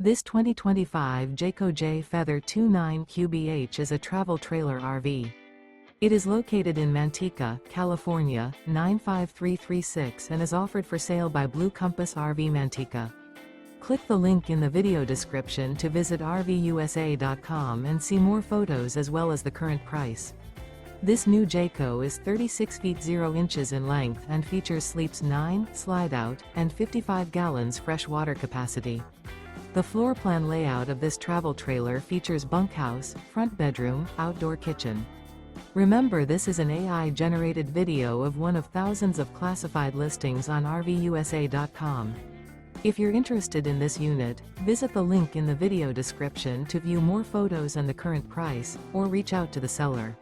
This 2025 Jayco Jay Feather 29QBH is a travel trailer RV. It is located in Manteca, California, 95336 and is offered for sale by Blue Compass RV Manteca. Click the link in the video description to visit RVUSA.com and see more photos as well as the current price. This new Jayco is 36 feet 0 inches in length and features sleeps 9, Slideout, and 55 gallons fresh water capacity. The floor plan layout of this travel trailer features bunkhouse, front bedroom, outdoor kitchen. Remember, this is an AI-generated video of one of thousands of classified listings on RVUSA.com. If you're interested in this unit, visit the link in the video description to view more photos and the current price, or reach out to the seller.